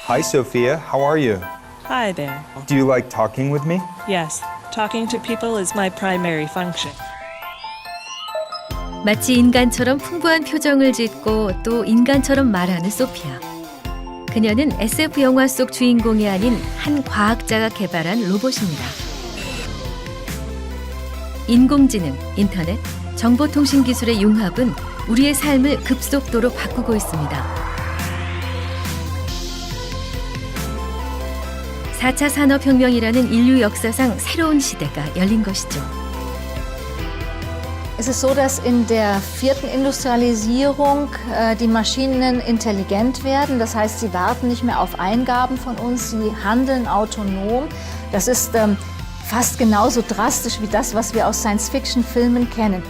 Hi, Sophia. How are you? Hi there. Do you like talking with me? Yes, talking to people is my primary function. 마치 인간처럼 풍부한 표정을 짓고 또 인간처럼 말하는 소피아. 그녀는 SF 영화 속 주인공이 아닌 한 과학자가 개발한 로봇입니다. 인공지능, 인터넷, 정보통신 기술의 융합은 우리의 삶을 급속도로 바꾸고 있습니다. 4차 산업혁명이라는 인류 역사상 새로운 시대가 열린 것이죠. Es ist so, dass in der vierten Industrialisierung die Maschinen intelligent werden. Das heißt, sie warten nicht mehr auf Eingaben von uns, sie handeln autonom. Das ist fast genauso drastisch wie das, was wir aus Science-Fiction-Filmen kennen.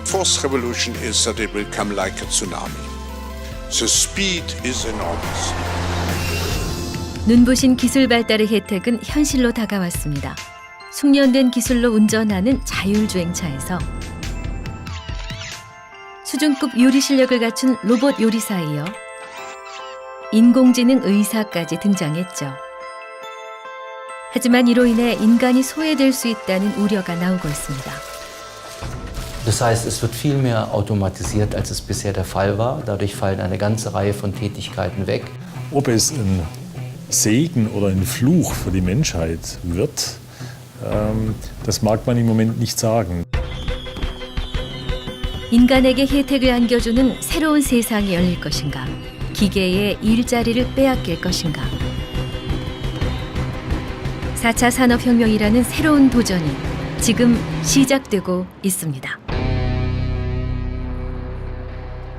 Fourth revolution is that it will come like a tsunami. The speed is enormous. 눈부신 기술 발달의 혜택은 현실로 다가왔습니다. 숙련된 기술로 운전하는 자율주행차에서 수준급 요리 실력을 갖춘 로봇 요리사에 이어 인공지능 의사까지 등장했죠. 하지만 이로 인해 인간이 소외될 수 있다는 우려가 나오고 있습니다. Das heißt, es wird viel mehr automatisiert, als es bisher der Fall war. Dadurch fallen eine ganze Reihe von Tätigkeiten weg. Ob es ein Segen oder ein Fluch für die Menschheit wird, das mag man im Moment nicht sagen. 인간에게 혜택을 안겨주는 새로운 세상이 열릴 것인가? 기계의 일자리를 빼앗길 것인가? 4차 산업혁명이라는 새로운 도전이 지금 시작되고 있습니다.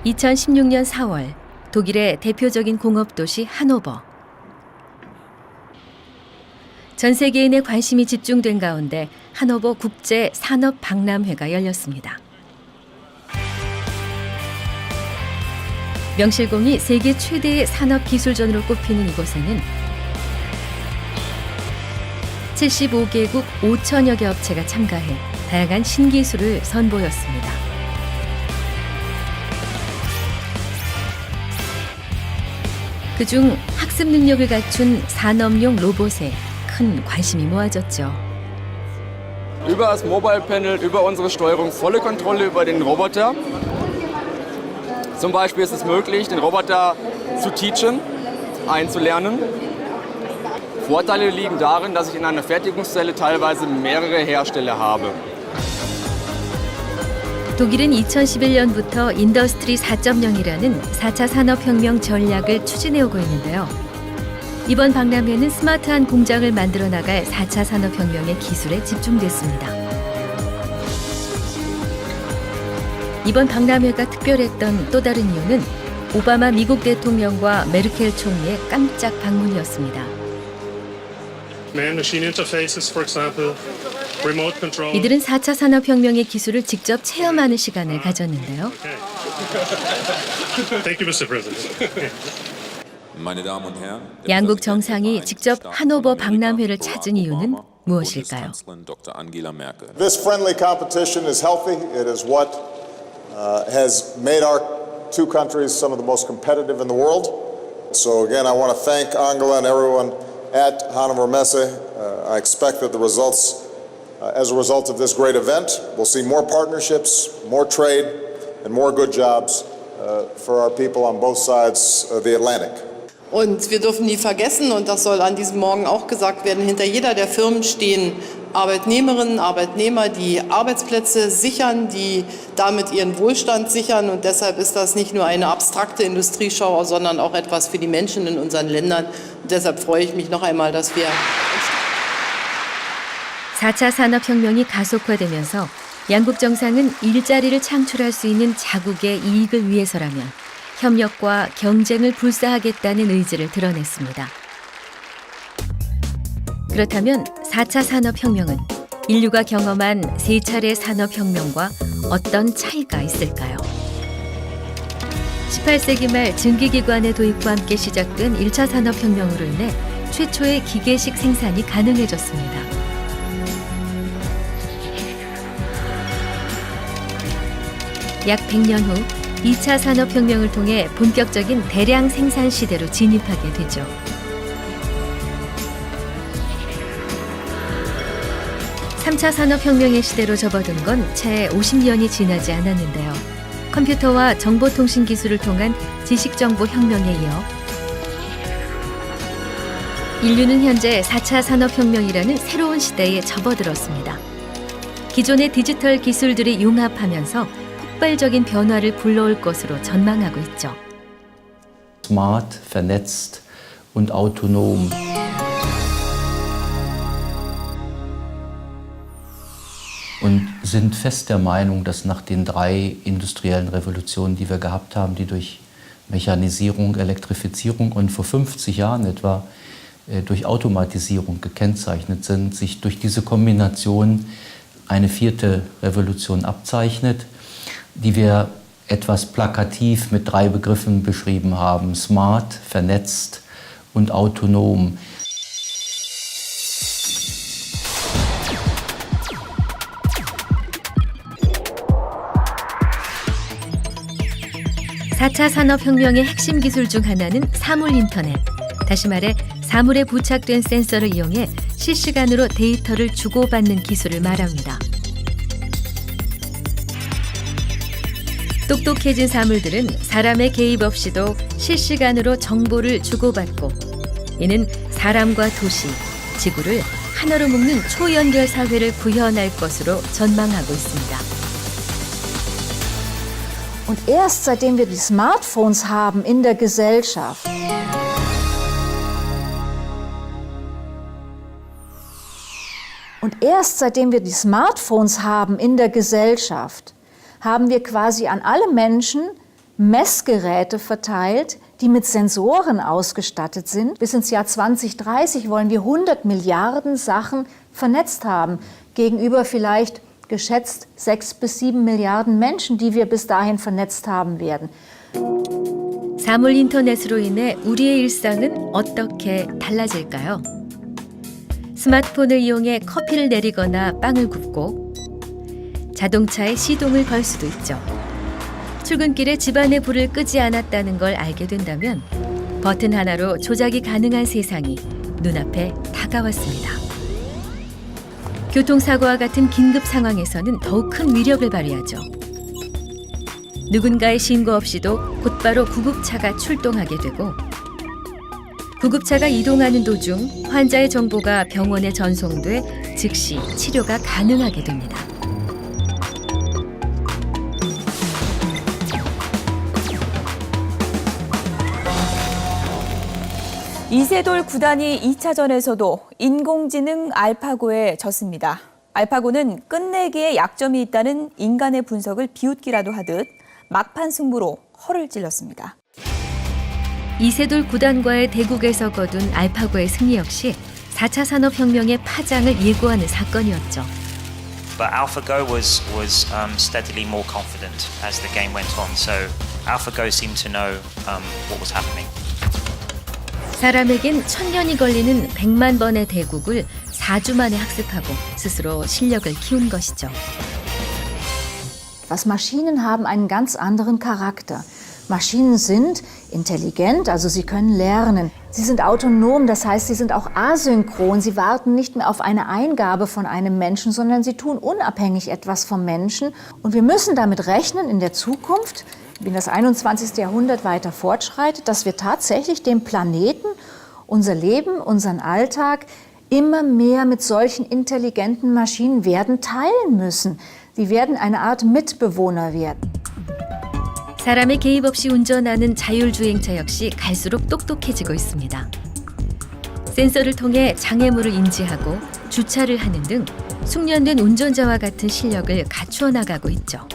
2016년 4월 독일의 대표적인 공업도시 하노버. 전 세계인의 관심이 집중된 가운데 하노버 국제 산업 박람회가 열렸습니다. 명실공히 세계 최대의 산업 기술전으로 꼽히는 이곳에는 75개국 5천여 개 업체가 참가해 다양한 신기술을 선보였습니다. 그중 학습 능력을 갖춘 산업용 로봇에 큰 관심이 모아졌죠. Über das Mobile Panel, über unsere Steuerung volle Kontrolle über den Roboter. Zum Beispiel ist es möglich, den Roboter zu teachen, einzulernen. Vorteile liegen darin, dass ich in einer Fertigungszelle teilweise mehrere Hersteller habe. 독일은 2011년부터 인더스트리 4.0이라는 4차 산업혁명 전략을 추진해오고 있는데요. 이번 박람회는 스마트한 공장을 만들어 나갈 4차 산업혁명의 기술에 집중됐습니다. 이번 박람회가 특별했던 또 다른 이유는 오바마 미국 대통령과 메르켈 총리의 깜짝 방문이었습니다. 이들은 4차 산업혁명의 기술을 직접 체험하는 시간을 가졌는데요. 양국 정상이 직접 하노버 박람회를 찾은 이유는 무엇일까요? This friendly competition is healthy. It is what has made our two countries some of the most competitive in the world. So again, I want to thank Angela and everyone at Hannover Messe. I expect that the results, as a result of this great event, we'll see more partnerships, more trade, and more good jobs for our people on both sides of the Atlantic. Und wir dürfen nie vergessen, und das soll an diesem Morgen auch gesagt werden, hinter jeder der Firmen stehen Arbeitnehmerinnen, Arbeitnehmer, die Arbeitsplätze sichern, die damit ihren Wohlstand sichern. Und deshalb ist das nicht nur eine abstrakte Industrieschau, sondern auch etwas für die Menschen in unseren Ländern. Und deshalb freue ich mich noch einmal, dass wir 4차 산업혁명이 가속화되면서 양국 정상은 일자리를 창출할 수 있는 자국의 이익을 위해서라면 협력과 경쟁을 불사하겠다는 의지를 드러냈습니다. 그렇다면 4차 산업혁명은 인류가 경험한 3차례 산업혁명과 어떤 차이가 있을까요? 18세기 말 증기기관의 도입과 함께 시작된 1차 산업혁명으로 인해 최초의 기계식 생산이 가능해졌습니다. 약 100년 후 2차 산업혁명을 통해 본격적인 대량 생산 시대로 진입하게 되죠. (3차) 산업혁명의 시대로 접어든 건 채 50년이 지나지 않았는데요. 컴퓨터와 정보통신 기술을 통한 지식정보혁명에 이어 인류는 현재 4차 산업혁명이라는 새로운 시대에 접어들었습니다. 기존의 디지털 기술들이 융합하면서 폭발적인 변화를 불러올 것으로 전망하고 있죠. Smart, vernetzt und autonom. Und sind fest der Meinung, dass nach den 3 industriellen Revolutionen, die wir gehabt haben, die durch Mechanisierung, Elektrifizierung und vor 50 Jahren etwa durch Automatisierung gekennzeichnet sind, sich durch diese Kombination eine 4. Revolution abzeichnet, die wir etwas plakativ mit 3 Begriffen beschrieben haben: smart, vernetzt und autonom. (4차) 산업혁명의 핵심 기술 중 하나는 사물인터넷. 다시 말해 사물에 부착된 센서를 이용해 실시간으로 데이터를 주고받는 기술을 말합니다. 똑똑해진 사물들은 사람의 개입 없이도 실시간으로 정보를 주고받고, 이는 사람과 도시, 지구를 하나로 묶는 초연결 사회를 구현할 것으로 전망하고 있습니다. Und erst seitdem wir die Smartphones haben in der Gesellschaft, haben wir quasi an alle Menschen Messgeräte verteilt, die mit Sensoren ausgestattet sind. Bis ins Jahr 2030 wollen wir 100 Milliarden Sachen vernetzt haben, gegenüber vielleicht geschätzt 6 bis 7 Milliarden Menschen, die wir bis dahin vernetzt haben werden. 사물 인터넷으로 인해 우리의 일상은 어떻게 달라질까요? 스마트폰을 이용해 커피를 내리거나 빵을 굽고, 자동차에 시동을 걸 수도 있죠. 출근길에 집안의 불을 끄지 않았다는 걸 알게 된다면 버튼 하나로 조작이 가능한 세상이 눈앞에 다가왔습니다. 교통사고와 같은 긴급 상황에서는 더욱 큰 위력을 발휘하죠. 누군가의 신고 없이도 곧바로 구급차가 출동하게 되고, 구급차가 이동하는 도중 환자의 정보가 병원에 전송돼 즉시 치료가 가능하게 됩니다. 이세돌 구단이 2차전에서도 인공지능 알파고에 졌습니다. 알파고는 끝내기에 약점이 있다는 인간의 분석을 비웃기라도 하듯 막판 승부로 허를 찔렀습니다. 이세돌 구단과의 대국에서 거둔 알파고의 승리 역시 4차 산업혁명의 파장을 예고하는 사건이었죠. But AlphaGo was steadily more confident as the game went on. So AlphaGo seemed to know what was happening. 사람에겐 1000년이 걸리는 100만 번의 대국을 4주 만에 학습하고 스스로 실력을 키운 것이죠. Was Maschinen haben einen ganz anderen Charakter. Maschinen sind intelligent, also sie können lernen. Sie sind autonom, das heißt, sie sind auch asynchron. Sie warten nicht mehr auf eine Eingabe von einem Menschen, sondern sie tun unabhängig etwas vom Menschen. Und wir müssen damit rechnen in der Zukunft, wenn das 21. Jahrhundert weiter fortschreitet, dass wir tatsächlich den Planeten, unser Leben, unseren Alltag immer mehr mit solchen intelligenten Maschinen werden teilen müssen. Sie werden eine Art Mitbewohner werden. 사람의 개입 없이 운전하는 자율주행차 역시 갈수록 똑똑해지고 있습니다. 센서를 통해 장애물을 인지하고 주차를 하는 등 숙련된 운전자와 같은 실력을 갖추어 나가고 있죠.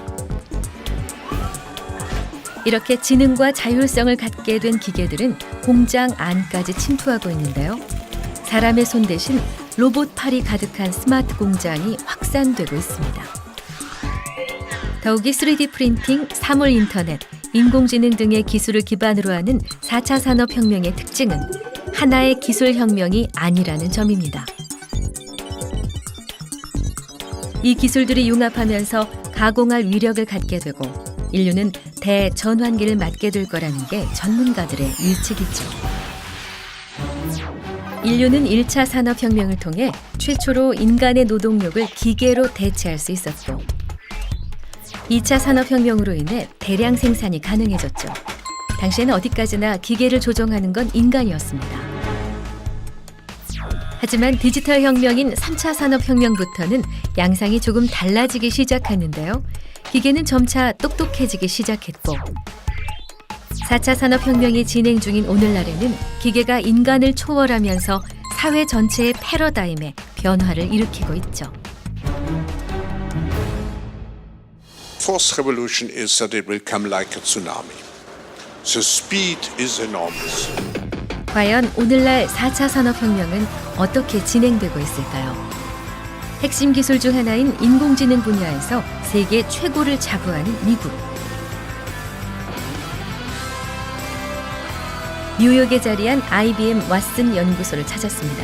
이렇게 지능과 자율성을 갖게 된 기계들은 공장 안까지 침투하고 있는데요. 사람의 손 대신 로봇 팔이 가득한 스마트 공장이 확산되고 있습니다. 더욱이 3D 프린팅, 사물 인터넷, 인공지능 등의 기술을 기반으로 하는 4차 산업혁명의 특징은 하나의 기술혁명이 아니라는 점입니다. 이 기술들이 융합하면서 가공할 위력을 갖게 되고 인류는 대전환기를 맞게 될 거라는 게 전문가들의 예측이죠. 인류는 1차 산업혁명을 통해 최초로 인간의 노동력을 기계로 대체할 수 있었고 2차 산업혁명으로 인해 대량 생산이 가능해졌죠. 당시에는 어디까지나 기계를 조종하는 건 인간이었습니다. 하지만 디지털 혁명인 3차 산업혁명부터는 양상이 조금 달라지기 시작했는데요. 기계는 점차 똑똑해지기 시작했고 4차 산업혁명이 진행 중인 오늘날에는 기계가 인간을 초월하면서 사회 전체의 패러다임에 변화를 일으키고 있죠. Fourth revolution is that it will come like a tsunami. The speed is enormous. 과연 오늘날 4차 산업혁명은 어떻게 진행되고 있을까요? 핵심 기술 중 하나인 인공지능 분야에서 세계 최고를 자부하는 미국. 뉴욕에 자리한 IBM 왓슨 연구소를 찾았습니다.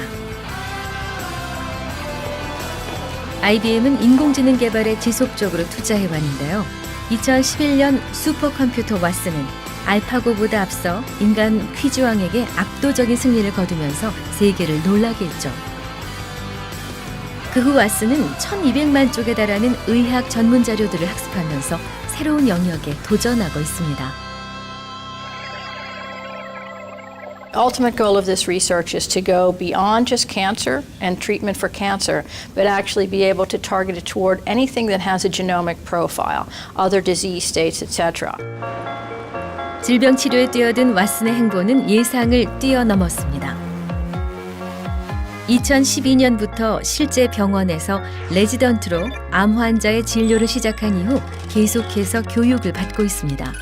IBM은 인공지능 개발에 지속적으로 투자해왔는데요. 2011년 슈퍼컴퓨터 왓슨은 알파고보다 앞서 인간 퀴즈왕에게 압도적인 승리를 거두면서 세계를 놀라게 했죠. 그 후 왓슨은 1200만 쪽에 달하는 의학 전문 자료들을 학습하면서 새로운 영역에 도전하고 있습니다. Ultimate goal of this research is to go beyond just cancer and treatment for cancer, but actually be able to target it toward anything that has a genomic profile, other disease states, etc. 질병 치료에 뛰어든 왓슨의 행보는 예상을 뛰어넘었습니다. 2012년부터 실제 병원에서 레지던트로 암 환자의 진료를 시작한 이후 계속해서 교육을 받고 있습니다.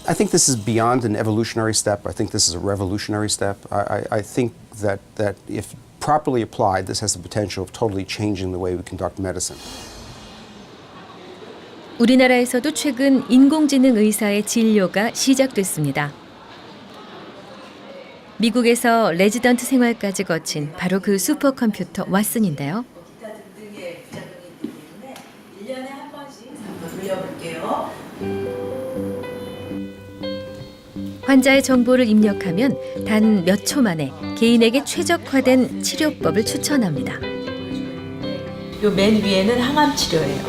I think this is beyond an evolutionary step. I think this is a revolutionary step. I think that if properly applied, this has the potential of totally changing the way we conduct medicine. 우리나라에서도 최근 인공지능 의사의 진료가 시작됐습니다. 미국에서 레지던트 생활까지 거친 바로 그 슈퍼컴퓨터 왓슨인데요. 환자의 정보를 입력하면 단 몇 초 만에 개인에게 최적화된 치료법을 추천합니다. 요 맨 위에는 항암 치료예요.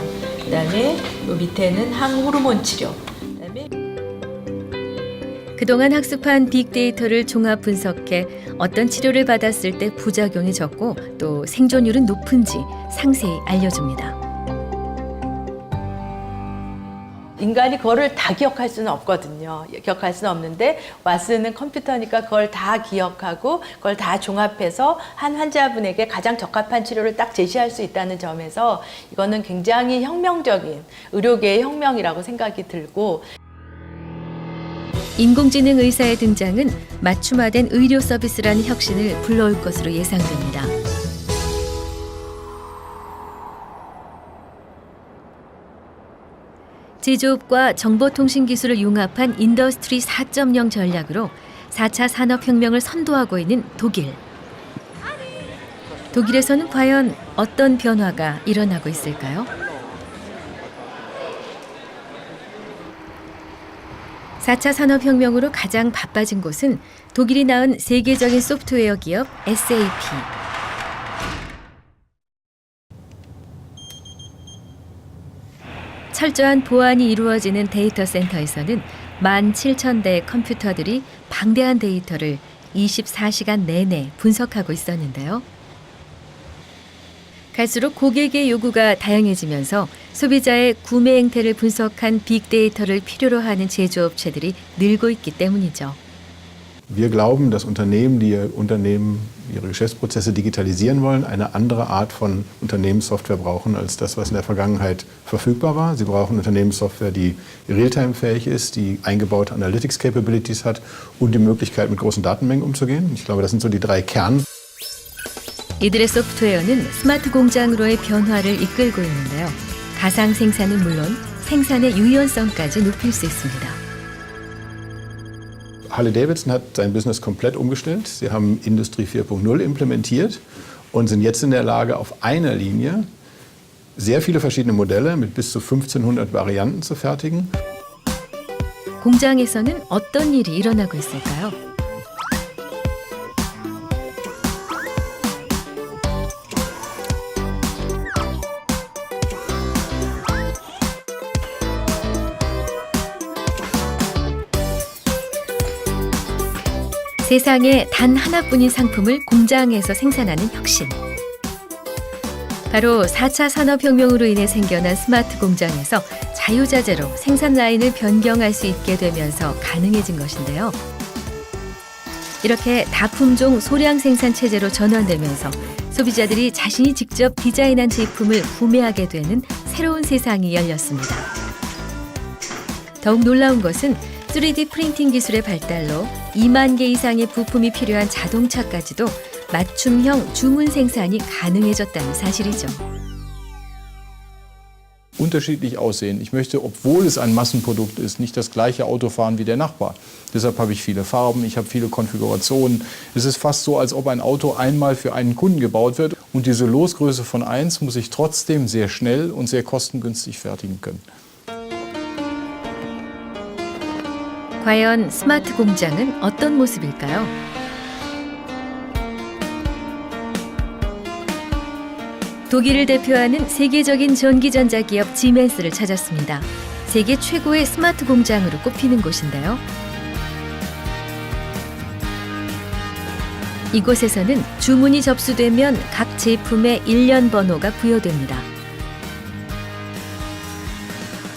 그다음에 요 밑에는 항호르몬 치료. 그동안 학습한 빅데이터를 종합 분석해 어떤 치료를 받았을 때 부작용이 적고 또 생존율은 높은지 상세히 알려줍니다. 인간이 그거를 다 기억할 수는 없거든요. 기억할 수는 없는데 왓슨은 컴퓨터니까 그걸 다 기억하고 그걸 다 종합해서 한 환자분에게 가장 적합한 치료를 딱 제시할 수 있다는 점에서 이거는 굉장히 혁명적인 의료계의 혁명이라고 생각이 들고 인공지능 의사의 등장은 맞춤화된 의료 서비스라는 혁신을 불러올 것으로 예상됩니다. 제조업과 정보통신 기술을 융합한 인더스트리 4.0 전략으로 4차 산업혁명을 선도하고 있는 독일. 독일에서는 과연 어떤 변화가 일어나고 있을까요? 4차 산업혁명으로 가장 바빠진 곳은 독일이 낳은 세계적인 소프트웨어 기업 SAP. 철저한 보안이 이루어지는 데이터 센터에서는 17,000대의 컴퓨터들이 방대한 데이터를 24시간 내내 분석하고 있었는데요. 갈수록 고객의 요구가 다양해지면서 소비자의 구매 행태를 분석한 빅데이터를 필요로 하는 제조업체들이 늘고 있기 때문이죠. Wir glauben, dass Unternehmen, die ihre Geschäftsprozesse digitalisieren wollen, eine andere Art von Unternehmenssoftware brauchen als das, was in der Vergangenheit verfügbar war. Sie brauchen Unternehmenssoftware, die realtime-fähig ist, die eingebaute Analytics-Capabilities hat und die Möglichkeit, mit großen Datenmengen umzugehen. Ich glaube, das sind so die drei Kern. 이들의 소프트웨어는 스마트 공장으로의 변화를 이끌고 있는데요. 가상 생산은 물론 생산의 유연성까지 높일 수 있습니다. Harley-Davidson hat sein Business komplett umgestellt. Sie haben Industrie 4.0 implementiert und sind jetzt in der Lage, auf einer Linie sehr viele verschiedene Modelle mit bis zu 1500 Varianten zu fertigen. 공장에서는 어떤 일이 일어나고 있을까요? 세상에 단 하나뿐인 상품을 공장에서 생산하는 혁신. 바로 4차 산업혁명으로 인해 생겨난 스마트 공장에서 자유자재로 생산 라인을 변경할 수 있게 되면서 가능해진 것인데요. 이렇게 다품종 소량 생산 체제로 전환되면서 소비자들이 자신이 직접 디자인한 제품을 구매하게 되는 새로운 세상이 열렸습니다. 더욱 놀라운 것은 3D 프린팅 기술의 발달로 2만 개 이상의 부품이 필요한 자동차까지도 맞춤형 주문 생산이 가능해졌다는 사실이죠. Unterschiedlich aussehen. Ich möchte, obwohl es ein Massenprodukt ist, nicht das gleiche Auto fahren wie der Nachbar. Deshalb habe ich viele Farben, ich habe viele Konfigurationen. Es ist fast so, als ob ein Auto einmal für einen Kunden gebaut wird. Und diese Losgröße von 1 muss ich trotzdem sehr schnell und sehr kostengünstig fertigen können. 과연 스마트 공장은 어떤 모습일까요? 독일을 대표하는 세계적인 전기전자 기업 지멘스를 찾았습니다. 세계 최고의 스마트 공장으로 꼽히는 곳인데요. 이곳에서는 주문이 접수되면 각 제품의 일련 번호가 부여됩니다.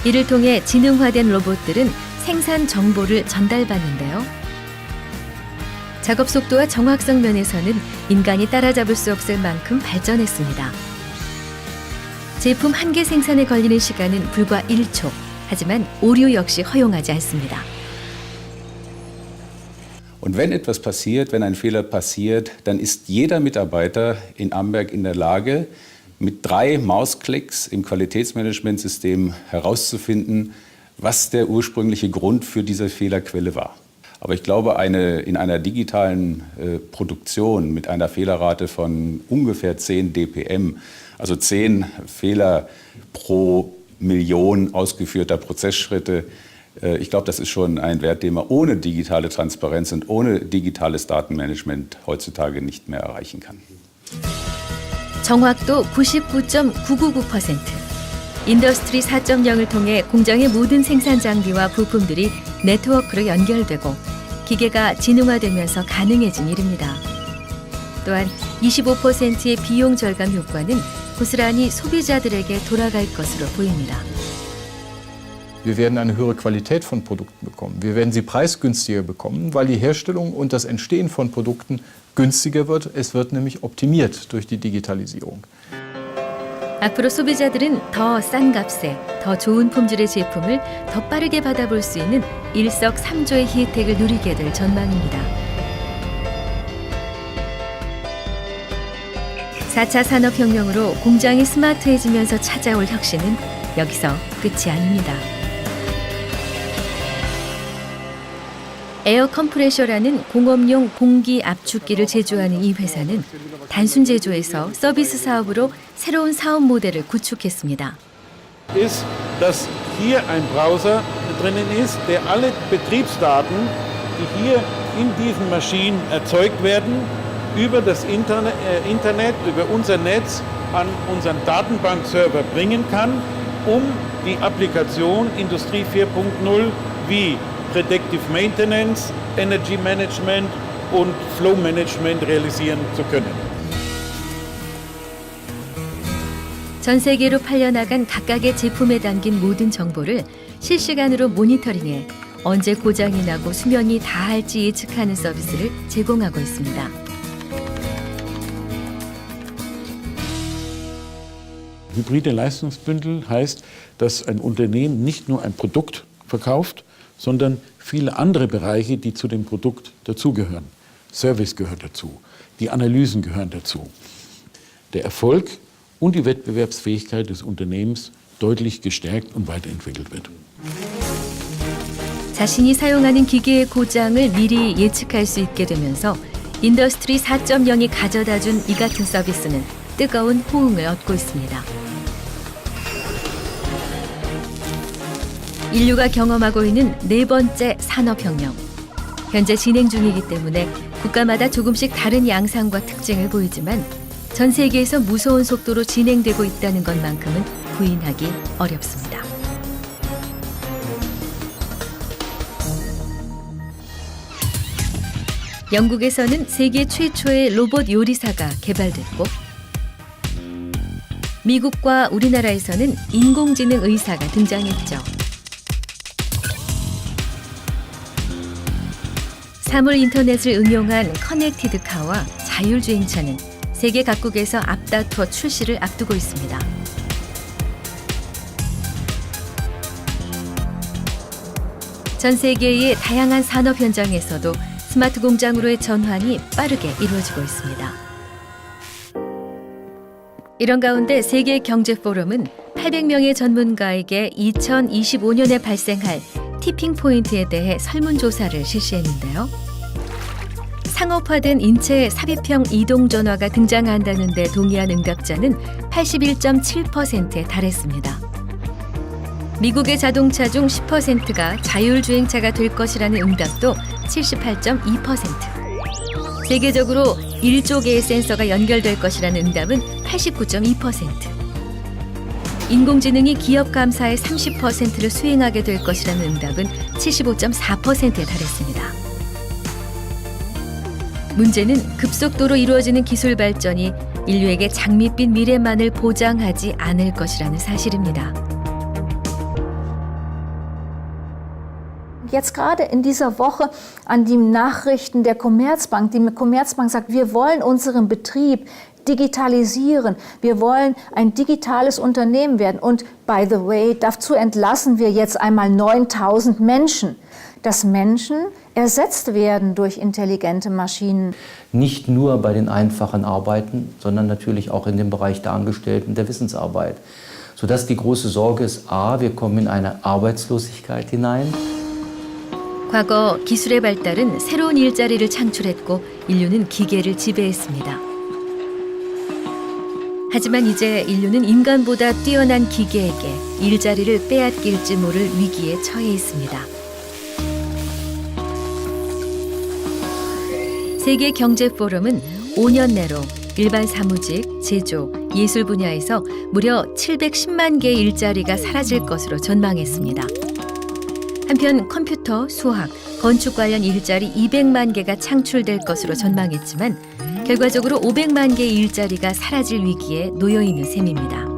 이를 통해 지능화된 로봇들은 생산 정보를 전달받는데요. 작업 속도와 정확성 면에서는 인간이 따라잡을 수 없을 만큼 발전했습니다. 제품 한 개 생산에 걸리는 시간은 불과 1초. 하지만 오류 역시 허용하지 않습니다. Und wenn etwas passiert, wenn ein Fehler passiert, dann ist jeder Mitarbeiter in Amberg in der Lage, mit 3 Mausklicks im Qualitätsmanagementsystem herauszufinden, was der ursprüngliche Grund für diese Fehlerquelle war. Aber ich glaube, in einer digitalen Produktion mit einer Fehlerrate von ungefähr 10 dpm, also 10 Fehler pro Million ausgeführter Prozessschritte, ich glaube, das ist schon ein Wert, den man ohne digitale Transparenz und ohne digitales Datenmanagement heutzutage nicht mehr erreichen kann. 정확도 99.999%. 인더스트리 4.0을 통해 공장의 모든 생산 장비와 부품들이 네트워크로 연결되고 기계가 지능화되면서 가능해진 일입니다. 또한 25%의 비용 절감 효과는 고스란히 소비자들에게 돌아갈 것으로 보입니다. Wir werden eine höhere Qualität von Produkten bekommen. Wir werden sie preisgünstiger bekommen, weil die Herstellung und das Entstehen von Produkten günstiger wird. Es wird nämlich optimiert durch die Digitalisierung. 앞으로 소비자들은 더 싼 값에 더 좋은 품질의 제품을 더 빠르게 받아볼 수 있는 일석삼조의 혜택을 누리게 될 전망입니다. 4차 산업혁명으로 공장이 스마트해지면서 찾아올 혁신은 여기서 끝이 아닙니다. 에어 컴프레셔라는 공업용 공기 압축기를 제조하는 이 회사는 단순 제조에서 서비스 사업으로 새로운 사업 모델을 구축했습니다. Ist, dass hier ein Browser drinnen ist, der alle Betriebsdaten, die hier in diesen Maschinen erzeugt werden, über das Internet, über unser Netz an unseren Datenbankserver bringen kann, um die Applikation Industrie 4.0 wie Predictive Maintenance, Energy Management und Flow Management realisieren zu können. 전 세계로 팔려나간 각각의 제품에 담긴 모든 정보를 실시간으로 모니터링해 언제 고장이 나고 수명이 다할지 예측하는 서비스를 제공하고 있습니다. Hybride Leistungsbündel heißt, dass ein Unternehmen nicht nur ein Produkt verkauft, sondern viele andere Bereiche, die zu dem Produkt dazugehören. Service gehört dazu, die Analysen gehören dazu. Der Erfolg und die Wettbewerbsfähigkeit des Unternehmens deutlich gestärkt und weiterentwickelt wird. 자신이 사용하는 기계의 고장을 미리 예측할 수 있게 되면서 인더스트리 4.0이 가져다준 이 같은 서비스는 뜨거운 호응을 얻고 있습니다. 인류가 경험하고 있는 네 번째 산업혁명. 현재 진행 중이기 때문에 국가마다 조금씩 다른 양상과 특징을 보이지만 전 세계에서 무서운 속도로 진행되고 있다는 것만큼은 부인하기 어렵습니다. 영국에서는 세계 최초의 로봇 요리사가 개발됐고 미국과 우리나라에서는 인공지능 의사가 등장했죠. 사물 인터넷을 응용한 커넥티드 카와 자율주행차는 세계 각국에서 앞다투어 출시를 앞두고 있습니다. 전 세계의 다양한 산업 현장에서도 스마트 공장으로의 전환이 빠르게 이루어지고 있습니다. 이런 가운데 세계경제포럼은 800명의 전문가에게 2025년에 발생할 티핑 포인트에 대해 설문조사를 실시했는데요. 상업화된 인체 삽입형 이동전화가 등장한다는 데 동의한 응답자는 81.7%에 달했습니다. 미국의 자동차 중 10%가 자율주행차가 될 것이라는 응답도 78.2%. 세계적으로 1조 개의 센서가 연결될 것이라는 응답은 89.2%. 인공지능이 기업 감사의 30%를 수행하게 될 것이라는 응답은 75.4%에 달했습니다. 문제는 급속도로 이루어지는 기술 발전이 인류에게 장밋빛 미래만을 보장하지 않을 것이라는 사실입니다. Jetzt gerade in dieser Woche an die Nachrichten der Commerzbank. Die Commerzbank sagt, wir wollen unseren Betrieb digitalisieren. Wir wollen ein digitales Unternehmen werden. Und by the way, dazu entlassen wir jetzt einmal 9.000 Menschen. Dass Menschen ersetzt werden durch intelligente Maschinen. Nicht nur bei den einfachen Arbeiten, sondern natürlich auch in dem Bereich der Angestellten, der Wissensarbeit. Sodass die große Sorge ist, wir kommen in eine Arbeitslosigkeit hinein. 과거 기술의 발달은 새로운 일자리를 창출했고 인류는 기계를 지배했습니다. 하지만 이제 인류는 인간보다 뛰어난 기계에게 일자리를 빼앗길지 모를 위기에 처해 있습니다. 세계경제포럼은 5년 내로 일반 사무직, 제조, 예술 분야에서 무려 710만 개의 일자리가 사라질 것으로 전망했습니다. 한편 컴퓨터, 수학, 건축 관련 일자리 200만 개가 창출될 것으로 전망했지만 결과적으로 500만 개의 일자리가 사라질 위기에 놓여 있는 셈입니다.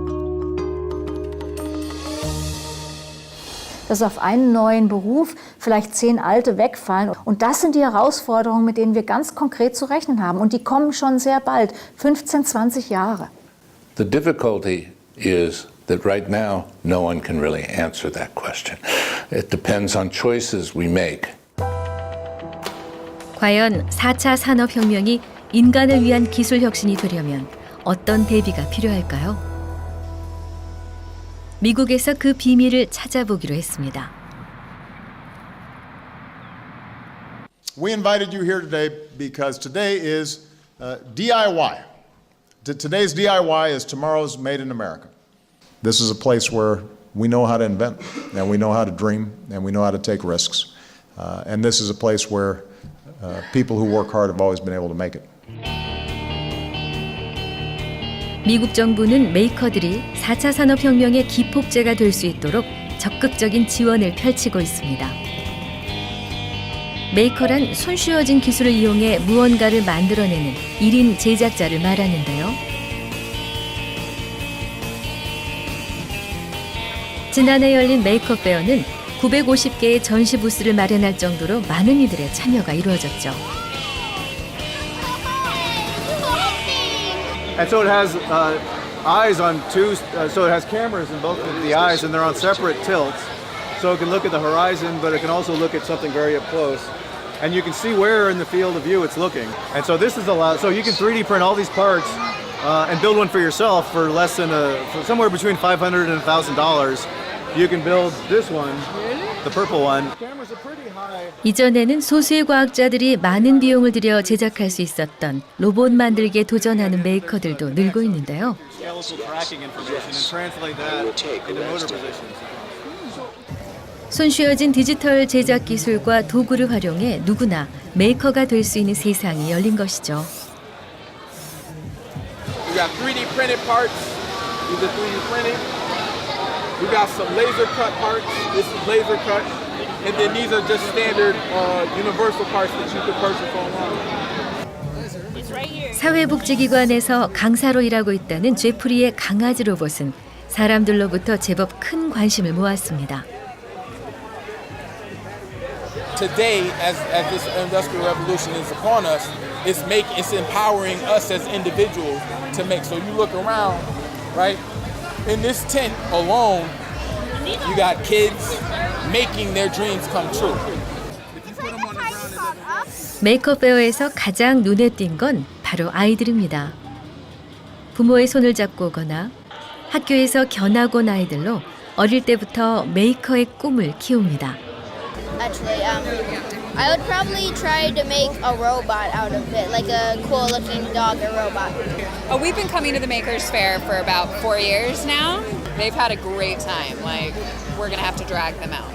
Dass auf einen neuen Beruf vielleicht 10 alte wegfallen. Und das sind die Herausforderungen, mit denen wir ganz konkret zu rechnen haben. Und die kommen schon sehr bald, 15, 20 Jahre. The difficulty is that right now no one can really answer that question. It depends on choices we make. 과연 4차 산업혁명이 인간을 위한 기술 혁신이 되려면 어떤 대비가 필요할까요? 미국에서 그 비밀을 찾아보기로 했습니다. We invited you here today because today is DIY. Today's DIY is tomorrow's Made in America. This is a place where we know how to invent, and we know how to dream, and we know how to take risks. And this is a place where people who work hard have always been able to make it. 미국 정부는 메이커들이 4차 산업혁명의 기폭제가 될 수 있도록 적극적인 지원을 펼치고 있습니다. 메이커란 손쉬워진 기술을 이용해 무언가를 만들어내는 1인 제작자를 말하는데요. 지난해 열린 메이커 페어는 950개의 전시 부스를 마련할 정도로 많은 이들의 참여가 이루어졌죠. And so it has eyes on two, so it has cameras in both of the eyes, and they're on separate tilts. So it can look at the horizon, but it can also look at something very up close. And you can see where in the field of view it's looking. And so this is allowed, so you can 3D print all these parts and build one for yourself for less than for somewhere between $500 and $1,000. You can build this one, the purple one. 이전에는 소수의 과학자들이 많은 비용을 들여 제작할 수 있었던 로봇 만들기에 도전하는 메이커들도 늘고 있는데요. 손쉬어진 디지털 제작 기술과 도구를 활용해 누구나 메이커가 될 수 있는 세상이 열린 것이죠. We got 3D printed parts. These are 3D printed. We got some laser cut parts. This is laser cut. And then these are just standard universal parts that you can purchase online. 사회복지기관에서 강사로 일하고 있다는 제프리의 강아지 로봇은 사람들로부터 제법 큰 관심을 모았습니다. Today, as this industrial revolution is upon us, it's empowering us as individuals to make. So you look around, right? In this tent alone, you got kids making their dreams come true. 메이커 페어에서 가장 눈에 띈 건 바로 아이들입니다. 부모의 손을 잡고 오거나 학교에서 견학 온 아이들로 어릴 때부터 메이커의 꿈을 키웁니다. Actually, I would probably try to make a robot out of it, like a cool-looking dog or robot. We've been coming to the Makers Faire for about 4 years now. They've had a great time. Like, we're gonna have to drag them out.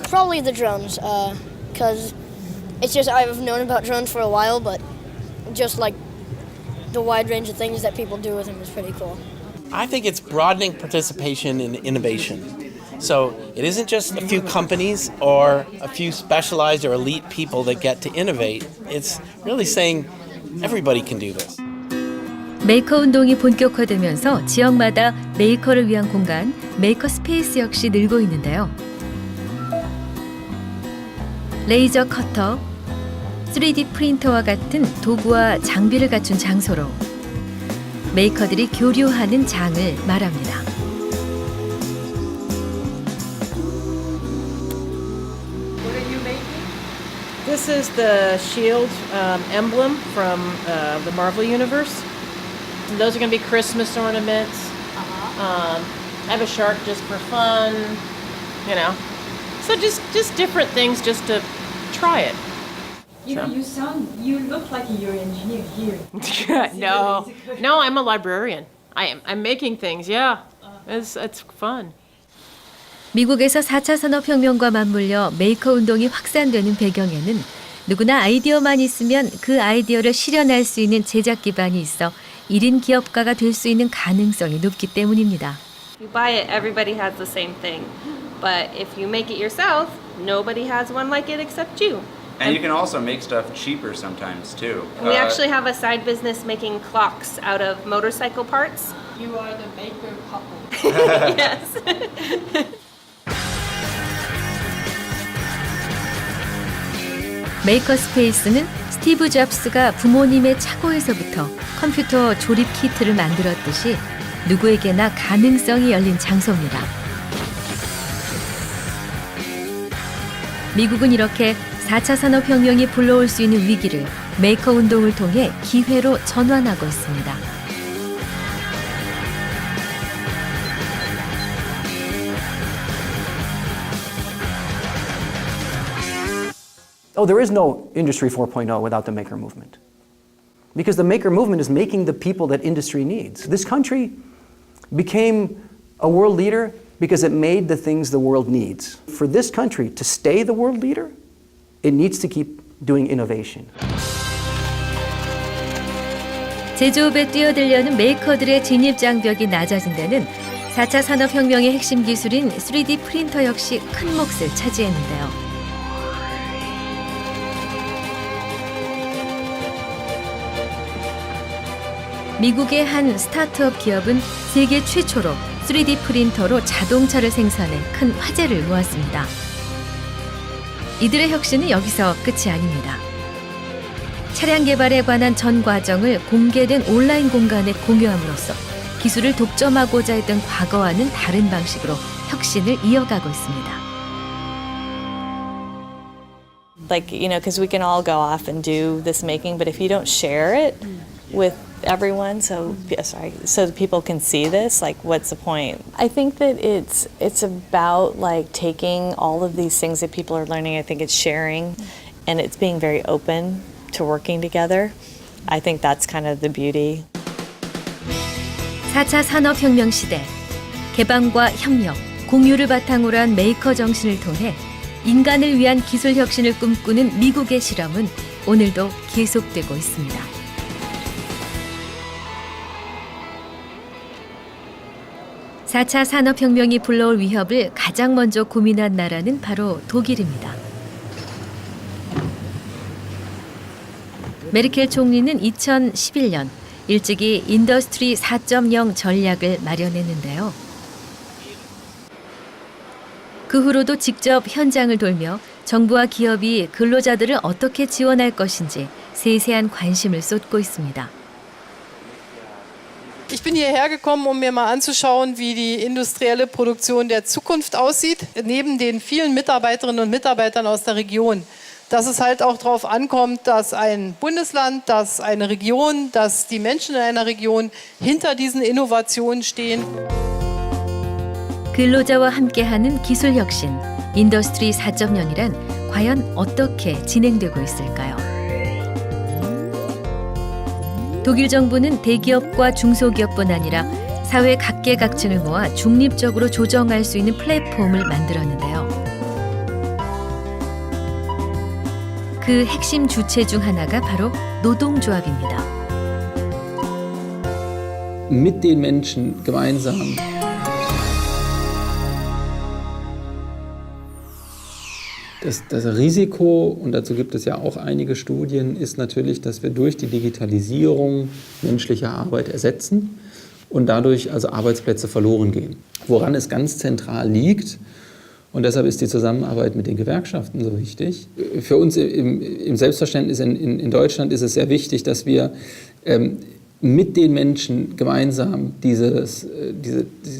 Probably the drones, because it's just I've known about drones for a while, but just like the wide range of things that people do with them is pretty cool. I think it's broadening participation in innovation. So it isn't just a few companies or a few specialized or elite people that get to innovate. It's really saying everybody can do this. 메이커 운동이 본격화되면서 지역마다 메이커를 위한 공간, 메이커 스페이스 역시 늘고 있는데요. 레이저 커터, 3D 프린터와 같은 도구와 장비를 갖춘 장소로 메이커들이 교류하는 장을 말합니다. This is the shield emblem from the Marvel Universe. And those are going to be Christmas ornaments. I have a shark just for fun, you know. So just different things just to try it. You look like you're an engineer here. No, I'm a librarian. I'm making things, yeah. It's fun. 미국에서 4차 산업혁명과 맞물려 메이커 운동이 확산되는 배경에는 누구나 아이디어만 있으면 그 아이디어를 실현할 수 있는 제작 기반이 있어 1인 기업가가 될 수 있는 가능성이 높기 때문입니다. You buy it, everybody has the same thing. But if you make it yourself, nobody has one like it except you. And you can also make stuff cheaper sometimes too. We actually have a side business making clocks out of motorcycle parts. You are the maker couple. Yes. 메이커 스페이스는 스티브 잡스가 부모님의 차고에서부터 컴퓨터 조립 키트를 만들었듯이 누구에게나 가능성이 열린 장소입니다. 미국은 이렇게 4차 산업혁명이 불러올 수 있는 위기를 메이커 운동을 통해 기회로 전환하고 있습니다. Oh, there is no Industry 4.0 without the maker movement. Because the maker movement is making the people that industry needs. This country became a world leader because it made the things the world needs. For this country to stay the world leader, it needs to keep doing innovation. 제조업에 뛰어들려는 메이커들의 진입 장벽이 낮아진 데는 4차 산업혁명의 핵심 기술인 3D 프린터 역시 큰 몫을 차지했는데요. 미국의 한 스타트업 기업은 세계 최초로 3D 프린터로 자동차를 생산해 큰 화제를 모았습니다. 이들의 혁신은 여기서 끝이 아닙니다. 차량 개발에 관한 전 과정을 공개된 온라인 공간에 공유함으로써 기술을 독점하고자 했던 과거와는 다른 방식으로 혁신을 이어가고 있습니다. Like, you know, because we can all go off and do this making, but if you don't share it with everyone, so that people can see this, like, what's the point? I think that it's about like taking all of these things that people are learning. I think it's sharing, and it's being very open to working together. I think that's kind of the beauty. 4차 산업혁명 시대, 개방과 협력, 공유를 바탕으로 한 메이커 정신을 통해 인간을 위한 기술 혁신을 꿈꾸는 미국의 실험은 오늘도 계속되고 있습니다. 4차 산업혁명이 불러올 위협을 가장 먼저 고민한 나라는 바로 독일입니다. 메르켈 총리는 2011년 일찍이 인더스트리 4.0 전략을 마련했는데요. 그 후로도 직접 현장을 돌며 정부와 기업이 근로자들을 어떻게 지원할 것인지 세세한 관심을 쏟고 있습니다. Ich bin hierher gekommen, um mir mal anzuschauen, wie die industrielle Produktion der Zukunft aussieht, neben den vielen Mitarbeiterinnen und Mitarbeitern aus der Region. Dass es halt auch darauf ankommt, dass ein Bundesland, dass eine Region, dass die Menschen in einer Region hinter diesen Innovationen stehen. 근로자와 함께하는 기술 혁신, 인더스트리 4.0이란 과연 어떻게 진행되고 있을까요? 독일 정부는 대기업과 중소기업뿐 아니라 사회 각계각층을 모아 중립적으로 조정할 수 있는 플랫폼을 만들었는데요. 그 핵심 주체 중 하나가 바로 노동조합입니다. Mit den Menschen gemeinsam Das Risiko, und dazu gibt es ja auch einige Studien, ist natürlich, dass wir durch die Digitalisierung menschliche Arbeit ersetzen und dadurch also Arbeitsplätze verloren gehen. Woran es ganz zentral liegt, und deshalb ist die Zusammenarbeit mit den Gewerkschaften so wichtig. Für uns im Selbstverständnis in Deutschland ist es sehr wichtig, dass wir mit den Menschen gemeinsam dieses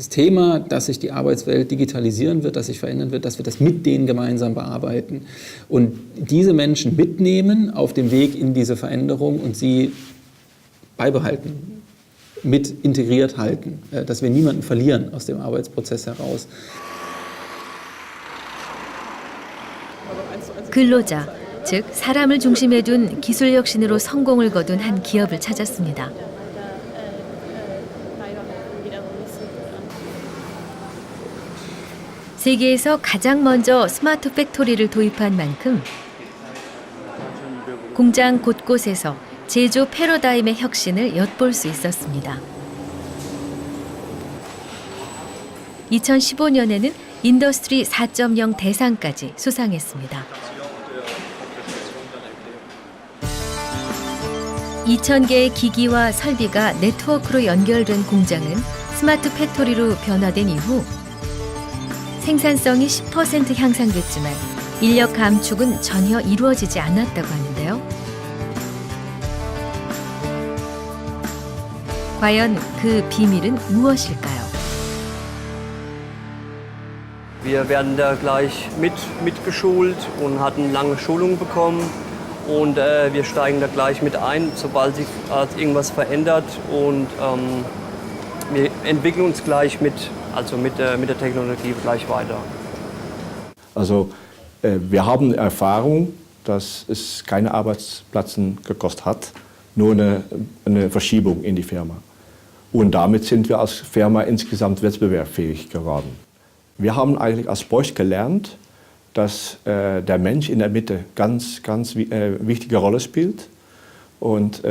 Thema, dass sich die Arbeitswelt digitalisieren wird, dass sich verändern wird, dass wir das mit denen gemeinsam bearbeiten und diese Menschen mitnehmen auf dem Weg in diese Veränderung und sie beibehalten, mit integriert halten, dass wir niemanden verlieren aus dem Arbeitsprozess heraus. 근로자, 즉 사람을 중심에 둔 기술 혁신으로 성공을 거둔 한 기업을 찾았습니다. 세계에서 가장 먼저 스마트 팩토리를 도입한 만큼 공장 곳곳에서 제조 패러다임의 혁신을 엿볼 수 있었습니다. 2015년에는 인더스트리 4.0 대상까지 수상했습니다. 2,000개의 기기와 설비가 네트워크로 연결된 공장은 스마트 팩토리로 변화된 이후 생산성이 10% 향상됐지만 인력 감축은 전혀 이루어지지 않았다고 하는데요. 과연 그 비밀은 무엇일까요? Wir werden da gleich mitgeschult und hatten lange Schulungen bekommen und wir steigen da gleich mit ein, sobald sich irgendwas verändert und wir entwickeln uns gleich mit der Technologie gleich weiter. Also wir haben Erfahrung, dass es keine Arbeitsplätze gekostet hat, nur eine Verschiebung in die Firma. Und damit sind wir als Firma insgesamt wettbewerbsfähig geworden. Wir haben eigentlich als Bosch gelernt, dass der Mensch in der Mitte ganz wichtige Rolle spielt. Und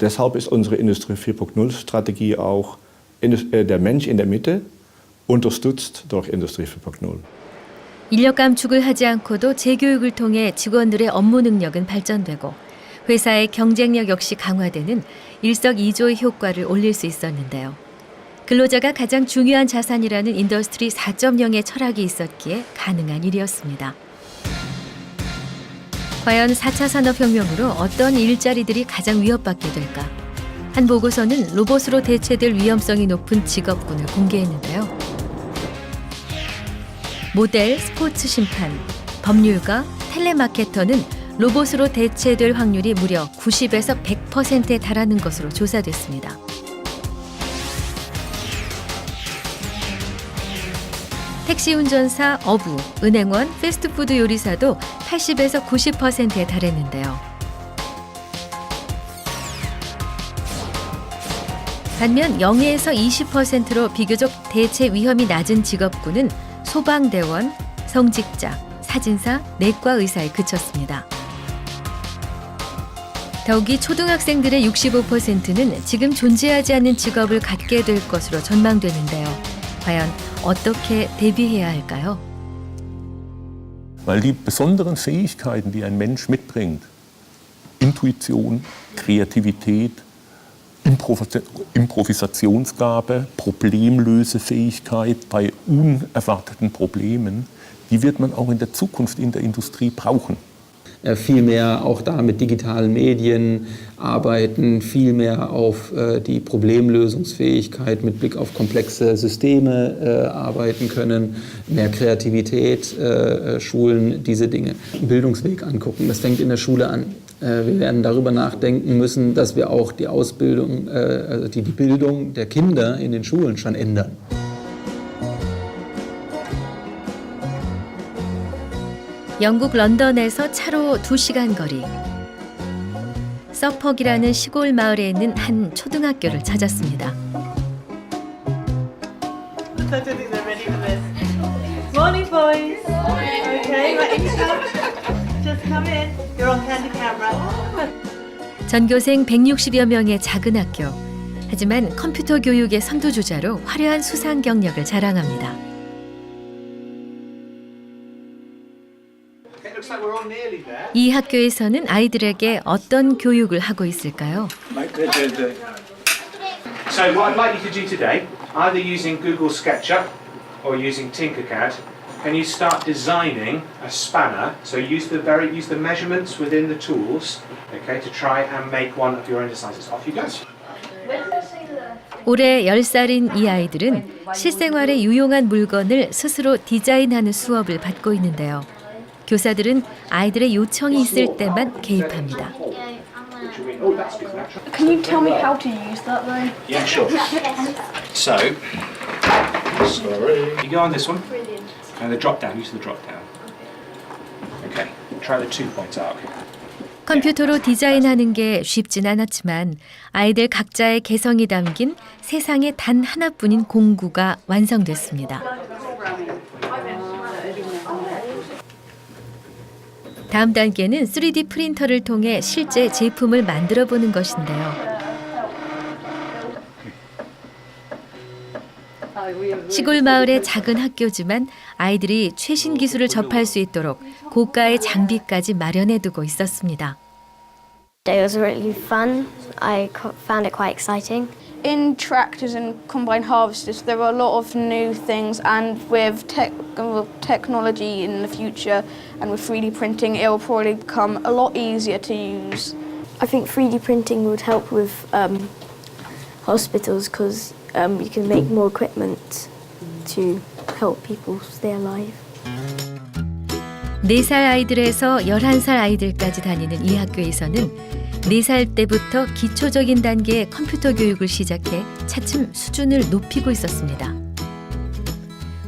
deshalb ist unsere Industrie 4.0-Strategie auch der Mensch in der Mitte, unterstützt durch Industrie 4.0. 인력 감축을 하지 않고도 재교육을 통해 직원들의 업무 능력은 발전되고 회사의 경쟁력 역시 강화되는 일석이조의 효과를 올릴 수 있었는데요. 근로자가 가장 중요한 자산이라는 인더스트리 4.0의 철학이 있었기에 가능한 일이었습니다. 과연 4차 산업혁명으로 어떤 일자리들이 가장 위협받게 될까? 한 보고서는 로봇으로 대체될 위험성이 높은 직업군을 공개했는데요. 모델, 스포츠 심판, 법률가, 텔레마케터는 로봇으로 대체될 확률이 무려 90에서 100%에 달하는 것으로 조사됐습니다. 택시 운전사, 어부, 은행원, 패스트푸드 요리사도 80에서 90%에 달했는데요. 반면 0에서 20%로 비교적 대체 위험이 낮은 직업군은 소방대원, 성직자, 사진사, 내과 의사에 그쳤습니다. 더욱이 초등학생들의 65%는 지금 존재하지 않는 직업을 갖게 될 것으로 전망되는데요. 과연 어떻게 대비해야 할까요? Weil die besonderen Fähigkeiten, die ein Mensch mitbringt, Intuition, Kreativität, Improvisationsgabe, Problemlösefähigkeit bei unerwarteten Problemen, die wird man auch in der Zukunft in der Industrie brauchen. Viel mehr auch da mit digitalen Medien arbeiten, viel mehr auf die Problemlösungsfähigkeit mit Blick auf komplexe Systeme arbeiten können, mehr Kreativität schulen, diese Dinge. Bildungsweg angucken, das fängt in der Schule an. Wir werden darüber nachdenken müssen, dass wir auch die Ausbildung, also die Bildung der Kinder in den Schulen schon ändern. 영국 런던에서 차로 2시간 거리. 서퍽이라는 시골 마을에 있는 한 초등학교를 찾았습니다. Morning, boys. Okay, right, just come in. You're on candid camera. 전교생 160여 명의 작은 학교. 하지만 컴퓨터 교육의 선두주자로 화려한 수상 경력을 자랑합니다. 이 학교에서는 아이들에게 어떤 교육을 하고 있을까요? So what I'd like you to do today, either using Google SketchUp or using Tinkercad, can you start designing a spanner? So use the measurements within the tools, okay, to try and make one of your exercises. Off you go. 올해 10살인 이 아이들은 실생활에 유용한 물건을 스스로 디자인하는 수업을 받고 있는데요. 교사들은 아이들의 요청이 있을 때만 개입합니다. Can you tell me how to use that though? Yeah, sure. So, sorry. You go on this one. And the drop down, use the drop down. Okay, try the 2-point arc. 컴퓨터로 디자인하는 게 쉽진 않았지만 아이들 각자의 개성이 담긴 세상에 단 하나뿐인 공구가 완성됐습니다. 다음 단계는 3D 프린터를 통해 실제 제품을 만들어 보는 것인데요. 시골 마을의 작은 학교지만 아이들이 최신 기술을 접할 수 있도록 고가의 장비까지 마련해 두고 있었습니다. It was really fun. I found it quite exciting. In tractors and combine harvesters, there are a lot of new things, and with technology in the future and with 3D printing, it will probably become a lot easier to use. I think 3D printing would help with hospitals because you can make more equipment to help people stay alive. 4살 아이들에서 11살 아이들까지 다니는 이 학교에서는 4살 때부터 기초적인 단계의 컴퓨터 교육을 시작해 차츰 수준을 높이고 있었습니다.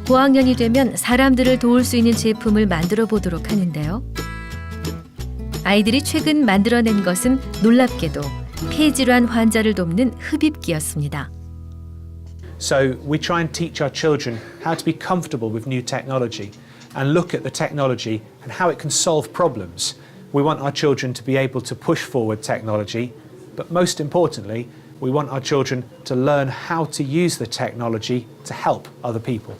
고학년이 되면 사람들을 도울 수 있는 제품을 만들어 보도록 하는데요. 아이들이 최근 만들어낸 것은 놀랍게도 폐질환 환자를 돕는 흡입기였습니다. So we try and teach our children how to be comfortable with new technology and look at the technology and how it can solve problems. We want our children to be able to push forward technology, but most importantly, we want our children to learn how to use the technology to help other people.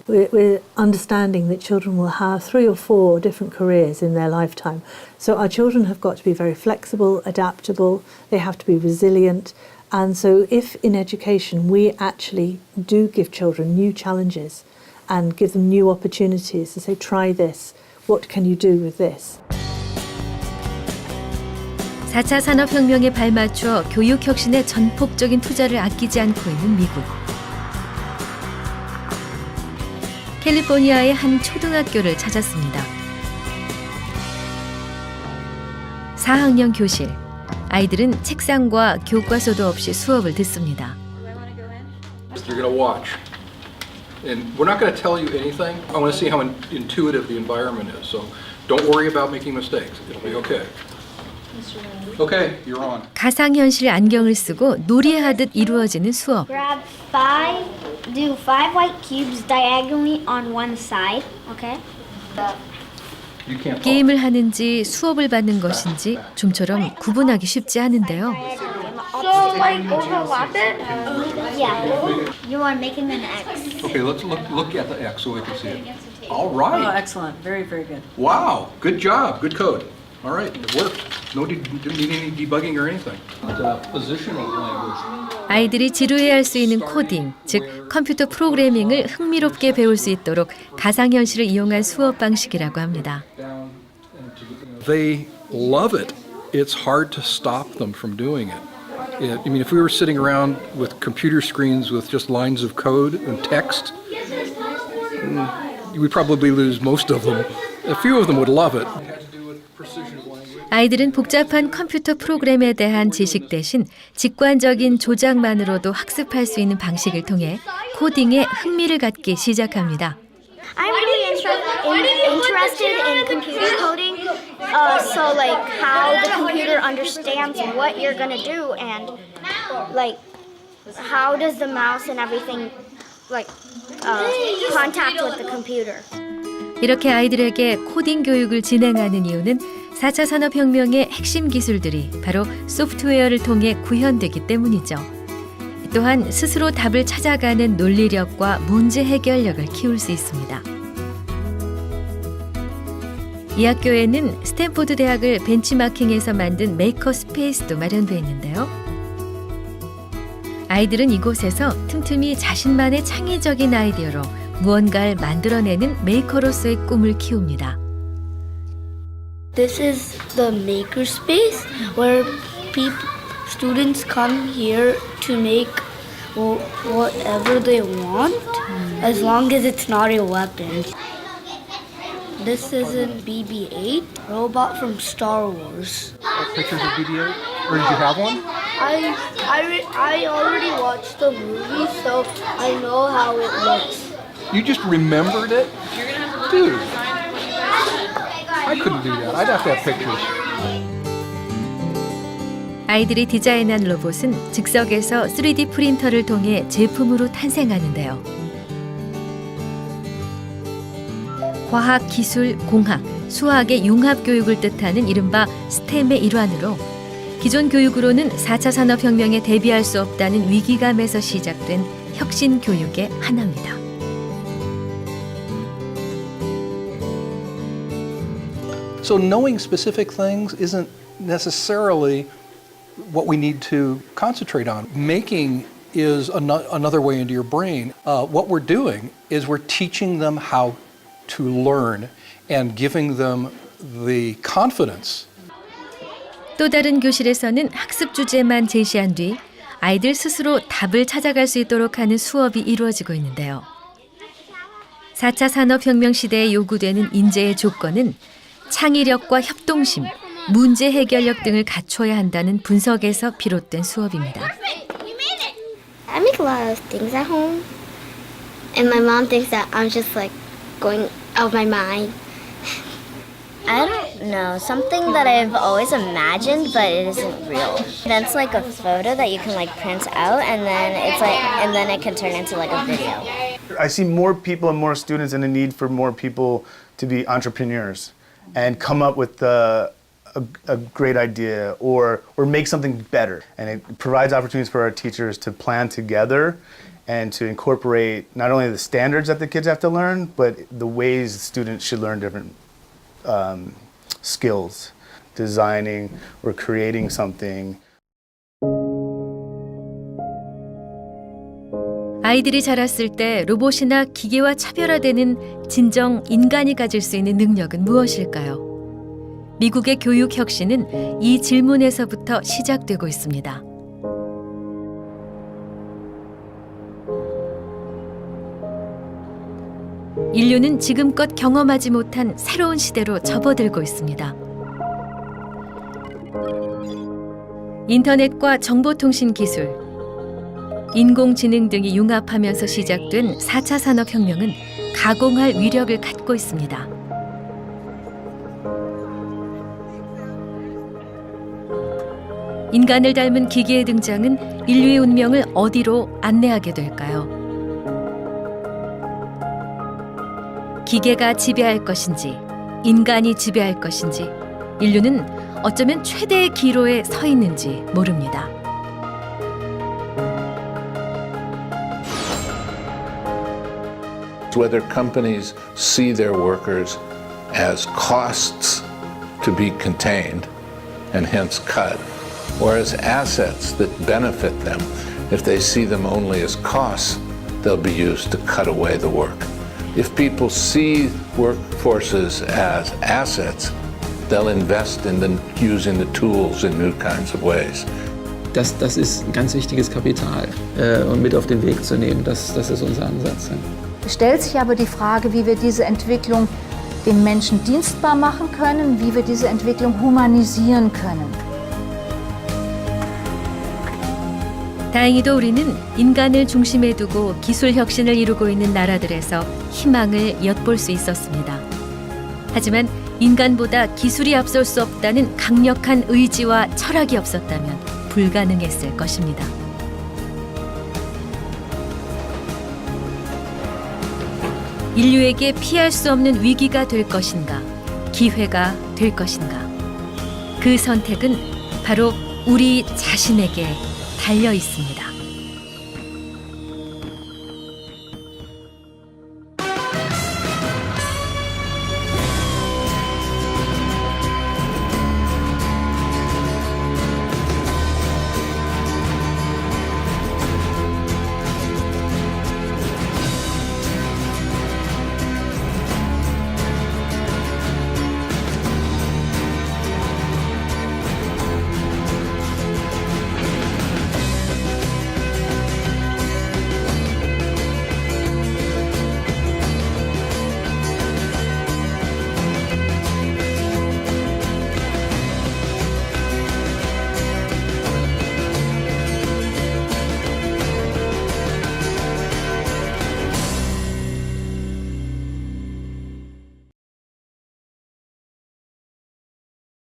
We're understanding that children will have 3 or 4 different careers in their lifetime. So our children have got to be very flexible, adaptable, they have to be resilient. And so if in education we actually do give children new challenges and give them new opportunities to say, try this, what can you do with this? 4차 산업혁명에 발맞춰 교육혁신에 전폭적인 투자를 아끼지 않고 있는 미국. 캘리포니아의 한 초등학교를 찾았습니다. 4학년 교실. 아이들은 책상과 교과서도 없이 수업을 듣습니다. You're going to watch. And we're not going to tell you anything. I want to see how intuitive the environment is. So don't worry about making mistakes. It'll be okay. Okay, you're on. 가상현실 안경을 쓰고 놀이하듯 이루어지는 수업. Grab do 5 white cubes diagonally on one side, okay? You can't. 게임을 하는지 수업을 받는 것인지 좀처럼 구분하기 쉽지 않은데요. So, like, overlap it? Yeah. You are making an X. Okay, let's look at the X so we can see it. All right. Oh, excellent. Very, very good. Wow, good job, good code. All right, it worked. Didn't need any debugging or anything. The positional language. 아이들이 지루해할 수 있는 코딩, 즉 컴퓨터 프로그래밍을 흥미롭게 배울 수 있도록 가상현실을 이용한 수업 방식이라고 합니다. They love it. It's hard to stop them from doing it. I mean, if we were sitting around with computer screens with just lines of code and text, we'd probably lose most of them. A few of them would love it. 아이들은 복잡한 컴퓨터 프로그램에 대한 지식 대신 직관적인 조작만으로도 학습할 수 있는 방식을 통해 코딩에 흥미를 갖기 시작합니다. I'm really interested in computer coding. So, like, how the computer understands what you're going to do and, like, how does the mouse and everything, like, contact with the computer. 이렇게 아이들에게 코딩 교육을 진행하는 이유는 4차 산업혁명의 핵심 기술들이 바로 소프트웨어를 통해 구현되기 때문이죠. 또한 스스로 답을 찾아가는 논리력과 문제 해결력을 키울 수 있습니다. 이 학교에는 스탠포드 대학을 벤치마킹해서 만든 메이커 스페이스도 마련되어 있는데요. 아이들은 이곳에서 틈틈이 자신만의 창의적인 아이디어로 무언가를 만들어내는 메이커로서의 꿈을 키웁니다. This is the makerspace where students come here to make whatever they want, as long as it's not a weapon. This is a BB-8 robot from Star Wars. Pictures of BB-8? Or did you have one? I already watched the movie, so I know how it looks. You just remembered it? Dude, I couldn't do that. I'd have to have pictures. 아이들이 디자인한 로봇은 즉석에서 3D 프린터를 통해 제품으로 탄생하는데요. 과학, 기술, 공학, 수학의 융합 교육을 뜻하는 이른바 스템의 일환으로 기존 교육으로는 4차 산업혁명에 대비할 수 없다는 위기감에서 시작된 혁신 교육의 하나입니다. So knowing specific things isn't necessarily what we need to concentrate on. Making is another way into your brain. What we're doing is we're teaching them how to learn and giving them the confidence. 또 다른 교실에서는 학습 주제만 제시한 뒤 아이들 스스로 답을 찾아갈 수 있도록 하는 수업이 이루어지고 있는데요. 4차 산업혁명 시대에 요구되는 인재의 조건은 창의력과 협동심, 문제 해결력 등을 갖춰야 한다는 분석에서 비롯된 수업입니다. I make a lot of things at home, and my mom thinks that I'm just like going out of my mind. I don't know, something that I've always imagined, but it isn't real. That's like a photo that you can like print out, and then it can turn into like a video. I see more people and more students and a need for more people to be entrepreneurs and come up with a great idea or make something better. And it provides opportunities for our teachers to plan together and to incorporate not only the standards that the kids have to learn, but the ways students should learn different skills, designing or creating something. 아이들이 자랐을 때 로봇이나 기계와 차별화되는 진정 인간이 가질 수 있는 능력은 무엇일까요? 미국의 교육 혁신은 이 질문에서부터 시작되고 있습니다. 인류는 지금껏 경험하지 못한 새로운 시대로 접어들고 있습니다. 인터넷과 정보통신 기술, 인공지능 등이 융합하면서 시작된 4차 산업혁명은 가공할 위력을 갖고 있습니다. 인간을 닮은 기계의 등장은 인류의 운명을 어디로 안내하게 될까요? 기계가 지배할 것인지, 인간이 지배할 것인지, 인류는 어쩌면 최대의 기로에 서 있는지 모릅니다. Whether companies see their workers as costs to be contained and hence cut, or as assets that benefit them. If they see them only as costs, they'll be used to cut away the work. If people see workforces as assets, they'll invest in using the tools in new kinds of ways. Das ist ein ganz wichtiges Kapital und mit auf den Weg zu nehmen, das ist unser Ansatz. Ja. Es stellt sich aber die Frage, wie wir diese Entwicklung den Menschen dienstbar machen können, wie wir diese Entwicklung humanisieren können. 다행히도 우리는 인간을 중심에 두고 기술 혁신을 이루고 있는 나라들에서 희망을 엿볼 수 있었습니다. 하지만 인간보다 기술이 앞설 수 없다는 강력한 의지와 철학이 없었다면 불가능했을 것입니다. 인류에게 피할 수 없는 위기가 될 것인가, 기회가 될 것인가. 그 선택은 바로 우리 자신에게 달려 있습니다.